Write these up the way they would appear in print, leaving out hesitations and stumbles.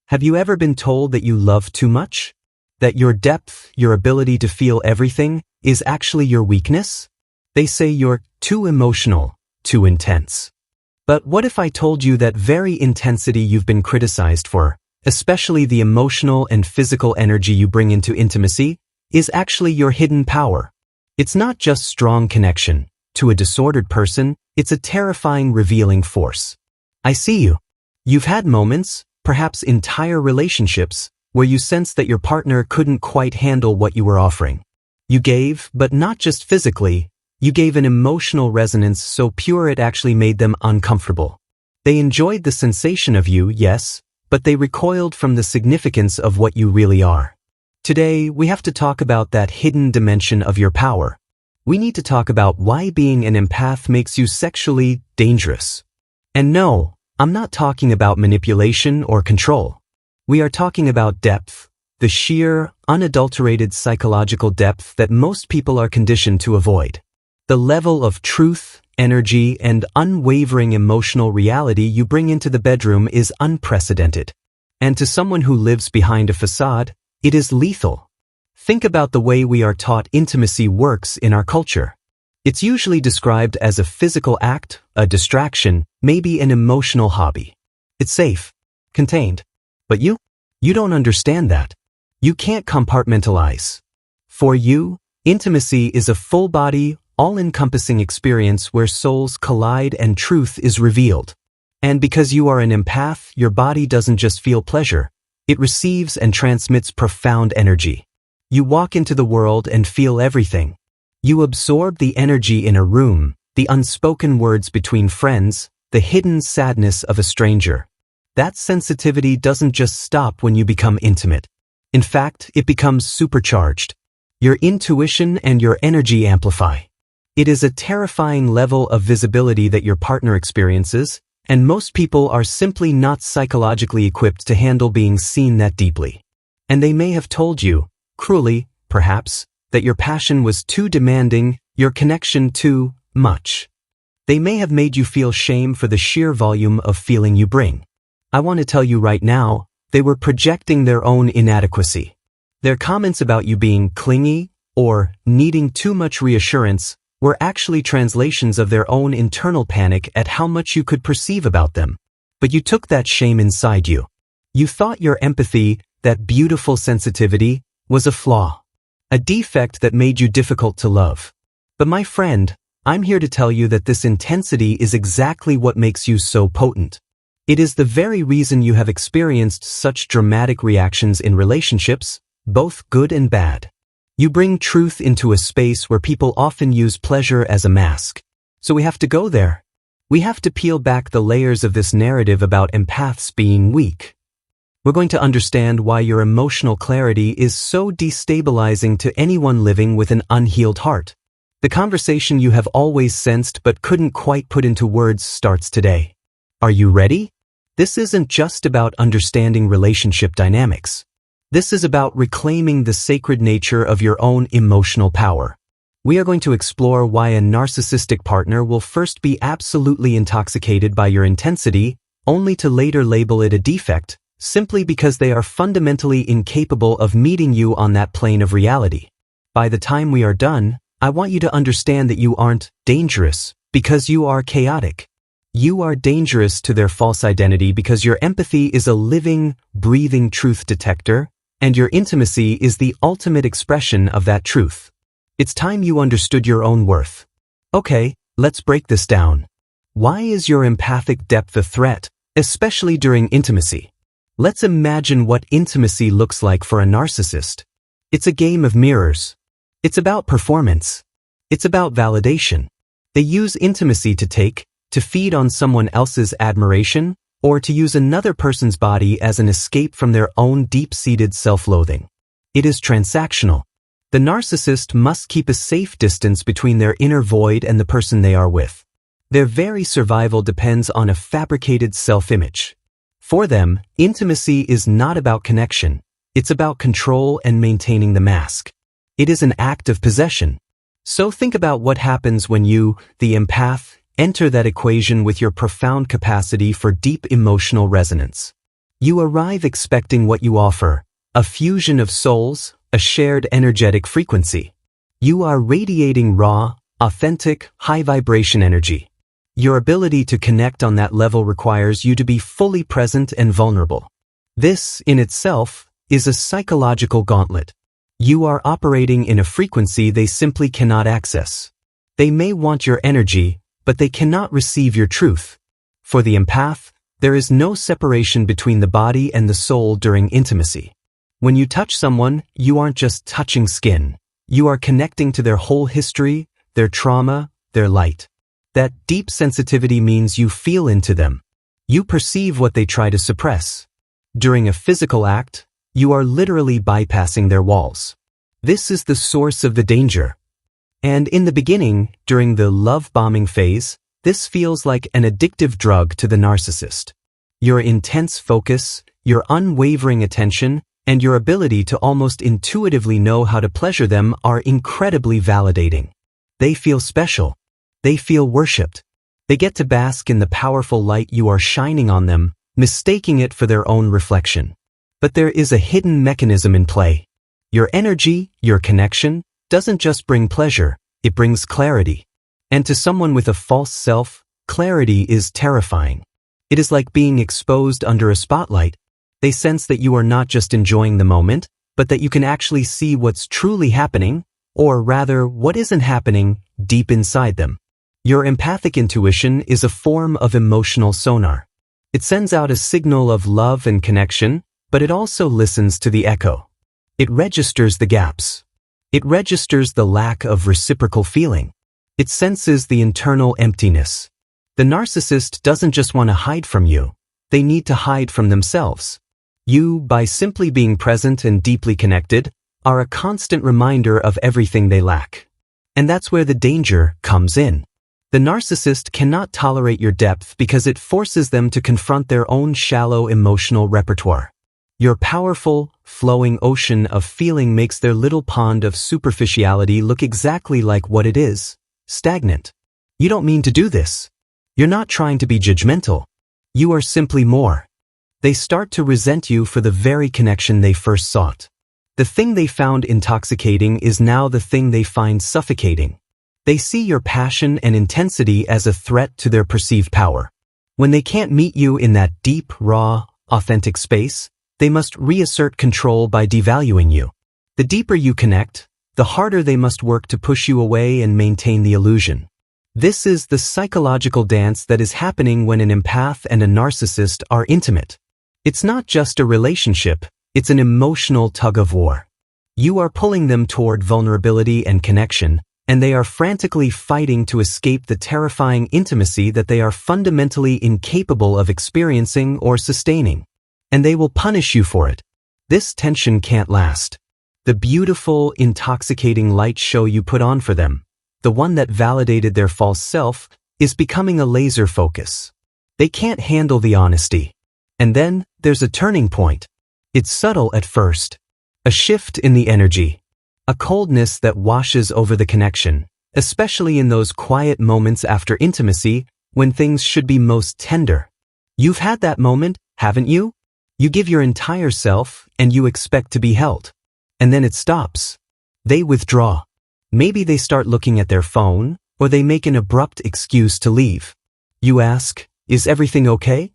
Have you ever been told that you love too much? That your depth, your ability to feel everything, is actually your weakness? They say you're too emotional, too intense. But what if I told you that very intensity you've been criticized for, especially the emotional and physical energy you bring into intimacy, is actually your hidden power? It's not just strong connection. To a disordered person, it's a terrifying, revealing force. I see you. You've had moments, perhaps entire relationships, where you sensed that your partner couldn't quite handle what you were offering. You gave, but not just physically, you gave an emotional resonance so pure it actually made them uncomfortable. They enjoyed the sensation of you, yes, but they recoiled from the significance of what you really are. Today, we have to talk about that hidden dimension of your power. We need to talk about why being an empath makes you sexually dangerous. And no, I'm not talking about manipulation or control. We are talking about depth, the sheer, unadulterated psychological depth that most people are conditioned to avoid. The level of truth, energy, and unwavering emotional reality you bring into the bedroom is unprecedented. And to someone who lives behind a facade, it is lethal. Think about the way we are taught intimacy works in our culture. It's usually described as a physical act, a distraction, maybe an emotional hobby. It's safe, contained. But you don't understand that. You can't compartmentalize. For you, intimacy is a full-body, all-encompassing experience where souls collide and truth is revealed. And because you are an empath, your body doesn't just feel pleasure. It receives and transmits profound energy. You walk into the world and feel everything. You absorb the energy in a room, the unspoken words between friends, the hidden sadness of a stranger. That sensitivity doesn't just stop when you become intimate. In fact, it becomes supercharged. Your intuition and your energy amplify. It is a terrifying level of visibility that your partner experiences, and most people are simply not psychologically equipped to handle being seen that deeply. And they may have told you, cruelly, perhaps, that your passion was too demanding, your connection too much. They may have made you feel shame for the sheer volume of feeling you bring. I want to tell you right now, they were projecting their own inadequacy. Their comments about you being clingy or needing too much reassurance were actually translations of their own internal panic at how much you could perceive about them. But you took that shame inside you. You thought your empathy, that beautiful sensitivity, was a flaw. A defect that made you difficult to love. But my friend, I'm here to tell you that this intensity is exactly what makes you so potent. It is the very reason you have experienced such dramatic reactions in relationships, both good and bad. You bring truth into a space where people often use pleasure as a mask. So we have to go there. We have to peel back the layers of this narrative about empaths being weak. We're going to understand why your emotional clarity is so destabilizing to anyone living with an unhealed heart. The conversation you have always sensed but couldn't quite put into words starts today. Are you ready? This isn't just about understanding relationship dynamics. This is about reclaiming the sacred nature of your own emotional power. We are going to explore why a narcissistic partner will first be absolutely intoxicated by your intensity, only to later label it a defect, simply because they are fundamentally incapable of meeting you on that plane of reality. By the time we are done, I want you to understand that you aren't dangerous because you are chaotic. You are dangerous to their false identity because your empathy is a living, breathing truth detector, and your intimacy is the ultimate expression of that truth. It's time you understood your own worth. Okay, let's break this down. Why is your empathic depth a threat, especially during intimacy? Let's imagine what intimacy looks like for a narcissist. It's a game of mirrors. It's about performance. It's about validation. They use intimacy to feed on someone else's admiration, or to use another person's body as an escape from their own deep-seated self-loathing. It is transactional. The narcissist must keep a safe distance between their inner void and the person they are with. Their very survival depends on a fabricated self-image. For them, intimacy is not about connection. It's about control and maintaining the mask. It is an act of possession. So think about what happens when you, the empath, enter that equation with your profound capacity for deep emotional resonance. You arrive expecting what you offer, a fusion of souls, a shared energetic frequency. You are radiating raw, authentic, high-vibration energy. Your ability to connect on that level requires you to be fully present and vulnerable. This, in itself, is a psychological gauntlet. You are operating in a frequency they simply cannot access. They may want your energy, but they cannot receive your truth. For the empath, there is no separation between the body and the soul during intimacy. When you touch someone, you aren't just touching skin. You are connecting to their whole history, their trauma, their light. That deep sensitivity means you feel into them. You perceive what they try to suppress. During a physical act, you are literally bypassing their walls. This is the source of the danger. And in the beginning, during the love bombing phase, this feels like an addictive drug to the narcissist. Your intense focus, your unwavering attention, and your ability to almost intuitively know how to pleasure them are incredibly validating. They feel special. They feel worshipped. They get to bask in the powerful light you are shining on them, mistaking it for their own reflection. But there is a hidden mechanism in play. Your energy, your connection, doesn't just bring pleasure, it brings clarity. And to someone with a false self, clarity is terrifying. It is like being exposed under a spotlight. They sense that you are not just enjoying the moment, but that you can actually see what's truly happening, or rather, what isn't happening, deep inside them. Your empathic intuition is a form of emotional sonar. It sends out a signal of love and connection, but it also listens to the echo. It registers the gaps. It registers the lack of reciprocal feeling. It senses the internal emptiness. The narcissist doesn't just want to hide from you. They need to hide from themselves. You, by simply being present and deeply connected, are a constant reminder of everything they lack. And that's where the danger comes in. The narcissist cannot tolerate your depth because it forces them to confront their own shallow emotional repertoire. Your powerful, flowing ocean of feeling makes their little pond of superficiality look exactly like what it is, stagnant. You don't mean to do this. You're not trying to be judgmental. You are simply more. They start to resent you for the very connection they first sought. The thing they found intoxicating is now the thing they find suffocating. They see your passion and intensity as a threat to their perceived power. When they can't meet you in that deep, raw, authentic space, they must reassert control by devaluing you. The deeper you connect, the harder they must work to push you away and maintain the illusion. This is the psychological dance that is happening when an empath and a narcissist are intimate. It's not just a relationship, it's an emotional tug-of-war. You are pulling them toward vulnerability and connection, and they are frantically fighting to escape the terrifying intimacy that they are fundamentally incapable of experiencing or sustaining. And they will punish you for it. This tension can't last. The beautiful, intoxicating light show you put on for them, the one that validated their false self, is becoming a laser focus. They can't handle the honesty. And then, there's a turning point. It's subtle at first. A shift in the energy. A coldness that washes over the connection, especially in those quiet moments after intimacy when things should be most tender. You've had that moment, haven't you? You give your entire self and you expect to be held. And then it stops. They withdraw. Maybe they start looking at their phone, or they make an abrupt excuse to leave. You ask, "Is everything okay?"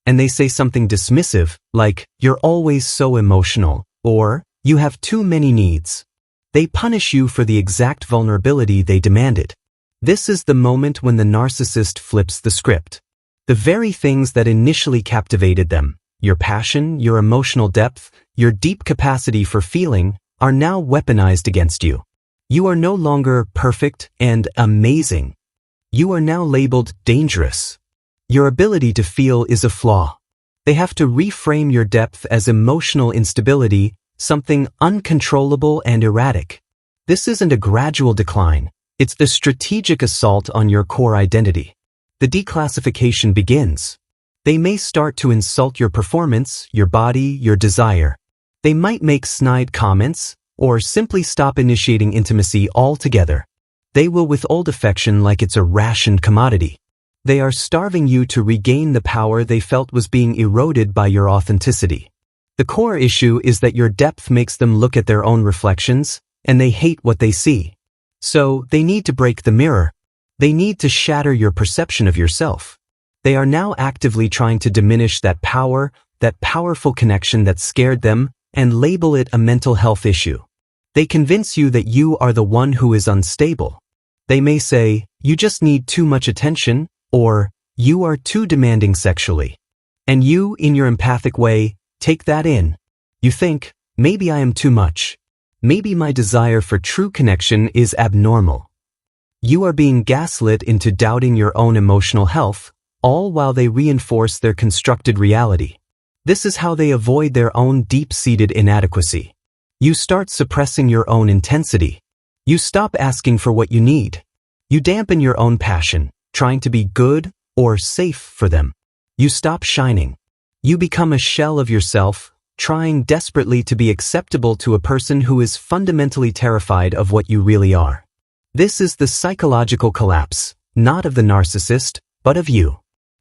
And they say something dismissive, like, "You're always so emotional," or, "You have too many needs." They punish you for the exact vulnerability they demanded. This is the moment when the narcissist flips the script. The very things that initially captivated them, your passion, your emotional depth, your deep capacity for feeling, are now weaponized against you. You are no longer perfect and amazing. You are now labeled dangerous. Your ability to feel is a flaw. They have to reframe your depth as emotional instability, something uncontrollable and erratic. This isn't a gradual decline. It's the strategic assault on your core identity. The declassification begins. They may start to insult your performance, your body, your desire. They might make snide comments, or simply stop initiating intimacy altogether. They will withhold affection like it's a rationed commodity. They are starving you to regain the power they felt was being eroded by your authenticity. The core issue is that your depth makes them look at their own reflections, and they hate what they see. So, they need to break the mirror. They need to shatter your perception of yourself. They are now actively trying to diminish that power, that powerful connection that scared them, and label it a mental health issue. They convince you that you are the one who is unstable. They may say, you just need too much attention, or, you are too demanding sexually. And you, in your empathic way, take that in. You think, maybe I am too much. Maybe my desire for true connection is abnormal. You are being gaslit into doubting your own emotional health, all while they reinforce their constructed reality. This is how they avoid their own deep-seated inadequacy. You start suppressing your own intensity. You stop asking for what you need. You dampen your own passion, trying to be good or safe for them. You stop shining. You become a shell of yourself, trying desperately to be acceptable to a person who is fundamentally terrified of what you really are. This is the psychological collapse, not of the narcissist, but of you.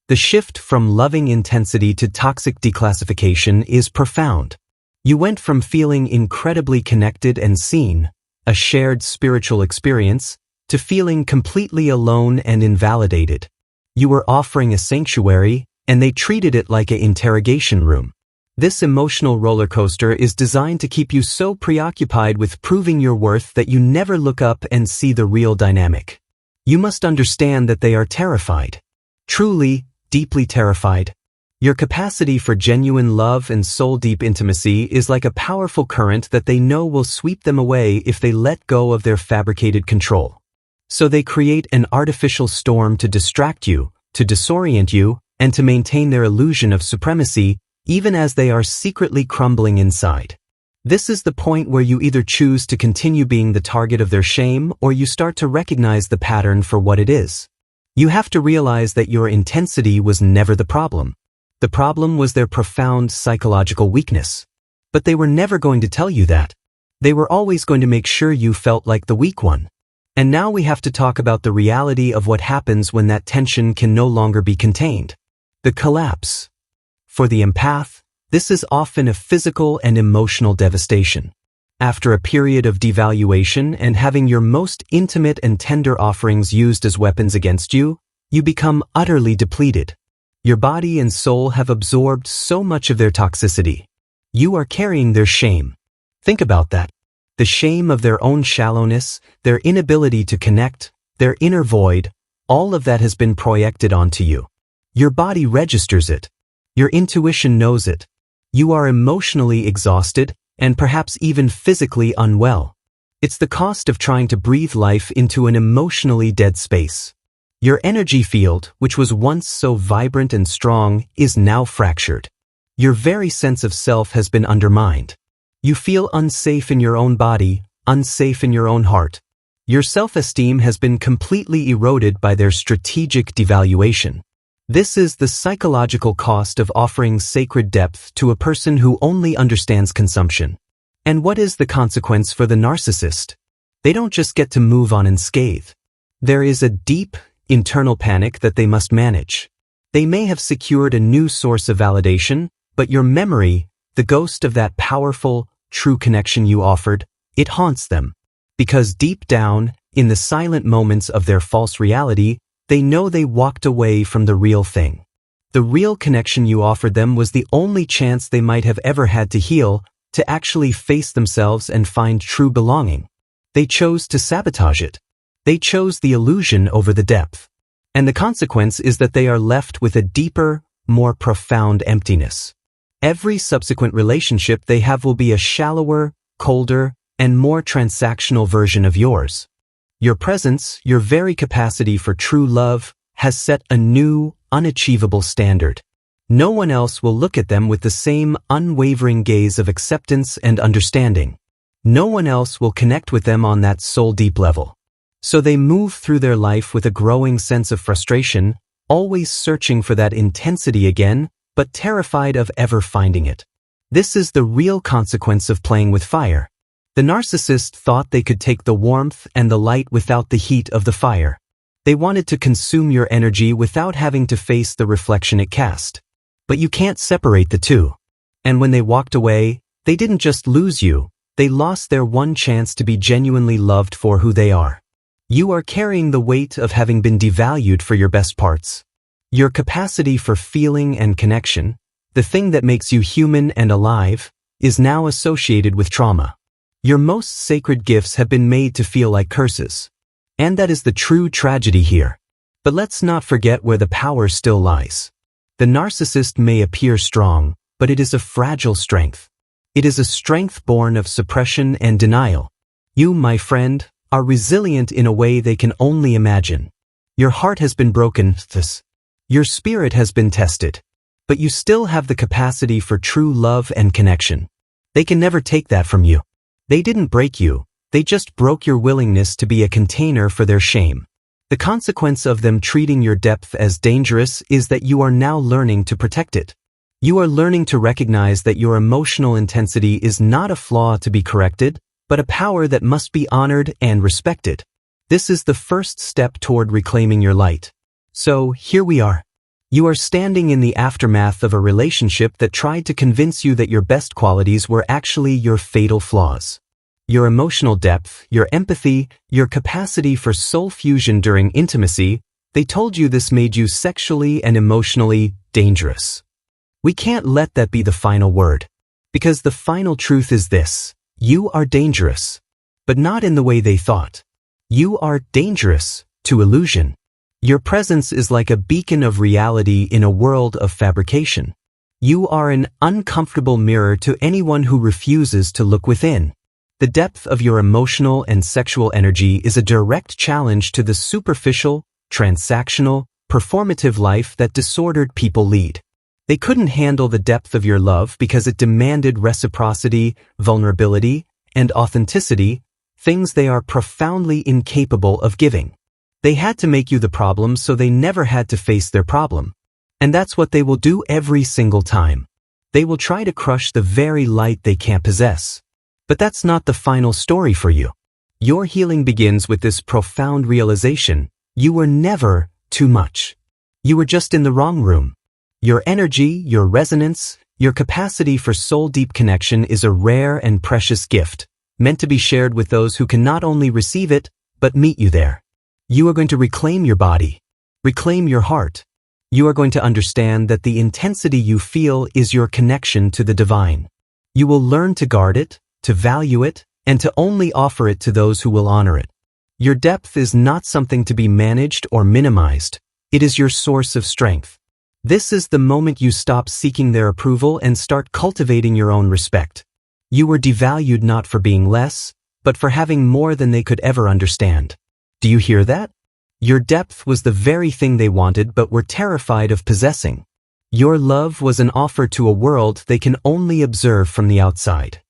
The shift from loving intensity to toxic declassification is profound. You went from feeling incredibly connected and seen, a shared spiritual experience, to feeling completely alone and invalidated. You were offering a sanctuary, and they treated it like an interrogation room. This emotional roller coaster is designed to keep you so preoccupied with proving your worth that you never look up and see the real dynamic. You must understand that they are terrified. Truly, deeply terrified. Your capacity for genuine love and soul-deep intimacy is like a powerful current that they know will sweep them away if they let go of their fabricated control. So they create an artificial storm to distract you, to disorient you, and to maintain their illusion of supremacy, even as they are secretly crumbling inside. This is the point where you either choose to continue being the target of their shame or you start to recognize the pattern for what it is. You have to realize that your intensity was never the problem. The problem was their profound psychological weakness. But they were never going to tell you that. They were always going to make sure you felt like the weak one. And now we have to talk about the reality of what happens when that tension can no longer be contained. The collapse. For the empath, this is often a physical and emotional devastation. After a period of devaluation and having your most intimate and tender offerings used as weapons against you, you become utterly depleted. Your body and soul have absorbed so much of their toxicity. You are carrying their shame. Think about that. The shame of their own shallowness, their inability to connect, their inner void, all of that has been projected onto you. Your body registers it. Your intuition knows it. You are emotionally exhausted and perhaps even physically unwell. It's the cost of trying to breathe life into an emotionally dead space. Your energy field, which was once so vibrant and strong, is now fractured. Your very sense of self has been undermined. You feel unsafe in your own body, unsafe in your own heart. Your self-esteem has been completely eroded by their strategic devaluation. This is the psychological cost of offering sacred depth to a person who only understands consumption. And what is the consequence for the narcissist? They don't just get to move on unscathed. There is a deep, internal panic that they must manage. They may have secured a new source of validation, but your memory, the ghost of that powerful, true connection you offered, it haunts them. Because deep down, in the silent moments of their false reality, they know they walked away from the real thing. The real connection you offered them was the only chance they might have ever had to heal, to actually face themselves and find true belonging. They chose to sabotage it. They chose the illusion over the depth. And the consequence is that they are left with a deeper, more profound emptiness. Every subsequent relationship they have will be a shallower, colder, and more transactional version of yours. Your presence, your very capacity for true love, has set a new, unachievable standard. No one else will look at them with the same unwavering gaze of acceptance and understanding. No one else will connect with them on that soul-deep level. So they move through their life with a growing sense of frustration, always searching for that intensity again, but terrified of ever finding it. This is the real consequence of playing with fire. The narcissist thought they could take the warmth and the light without the heat of the fire. They wanted to consume your energy without having to face the reflection it cast. But you can't separate the two. And when they walked away, they didn't just lose you, they lost their one chance to be genuinely loved for who they are. You are carrying the weight of having been devalued for your best parts. Your capacity for feeling and connection, the thing that makes you human and alive, is now associated with trauma. Your most sacred gifts have been made to feel like curses. And that is the true tragedy here. But let's not forget where the power still lies. The narcissist may appear strong, but it is a fragile strength. It is a strength born of suppression and denial. You, my friend, are resilient in a way they can only imagine. Your heart has been broken, your spirit has been tested, but you still have the capacity for true love and connection. They can never take that from you. They didn't break you, they just broke your willingness to be a container for their shame. The consequence of them treating your depth as dangerous is that you are now learning to protect it. You are learning to recognize that your emotional intensity is not a flaw to be corrected, but a power that must be honored and respected. This is the first step toward reclaiming your light. So, here we are. You are standing in the aftermath of a relationship that tried to convince you that your best qualities were actually your fatal flaws. Your emotional depth, your empathy, your capacity for soul fusion during intimacy, they told you this made you sexually and emotionally dangerous. We can't let that be the final word. Because the final truth is this: you are dangerous. But not in the way they thought. You are dangerous to illusion. Your presence is like a beacon of reality in a world of fabrication. You are an uncomfortable mirror to anyone who refuses to look within. The depth of your emotional and sexual energy is a direct challenge to the superficial, transactional, performative life that disordered people lead. They couldn't handle the depth of your love because it demanded reciprocity, vulnerability, and authenticity, things they are profoundly incapable of giving. They had to make you the problem so they never had to face their problem. And that's what they will do every single time. They will try to crush the very light they can't possess. But that's not the final story for you. Your healing begins with this profound realization: you were never too much. You were just in the wrong room. Your energy, your resonance, your capacity for soul-deep connection is a rare and precious gift, meant to be shared with those who can not only receive it, but meet you there. You are going to reclaim your body, reclaim your heart. You are going to understand that the intensity you feel is your connection to the divine. You will learn to guard it, to value it, and to only offer it to those who will honor it. Your depth is not something to be managed or minimized. It is your source of strength. This is the moment you stop seeking their approval and start cultivating your own respect. You were devalued not for being less, but for having more than they could ever understand. Do you hear that? Your depth was the very thing they wanted but were terrified of possessing. Your love was an offer to a world they can only observe from the outside.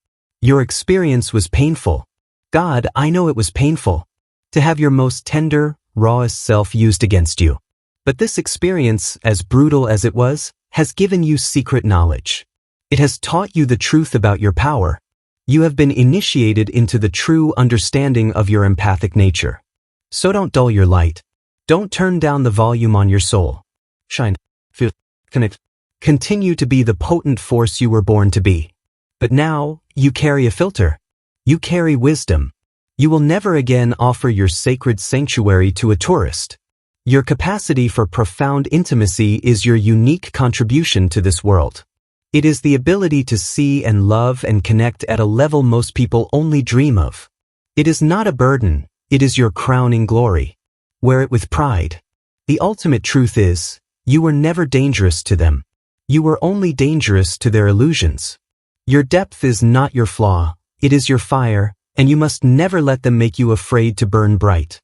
Your experience was painful. God, I know it was painful. To have your most tender, rawest self used against you. But this experience, as brutal as it was, has given you secret knowledge. It has taught you the truth about your power. You have been initiated into the true understanding of your empathic nature. So don't dull your light. Don't turn down the volume on your soul. Shine, feel, connect. Continue to be the potent force you were born to be. But now, you carry a filter. You carry wisdom. You will never again offer your sacred sanctuary to a tourist. Your capacity for profound intimacy is your unique contribution to this world. It is the ability to see and love and connect at a level most people only dream of. It is not a burden, it is your crowning glory. Wear it with pride. The ultimate truth is, you were never dangerous to them. You were only dangerous to their illusions. Your depth is not your flaw, it is your fire, and you must never let them make you afraid to burn bright.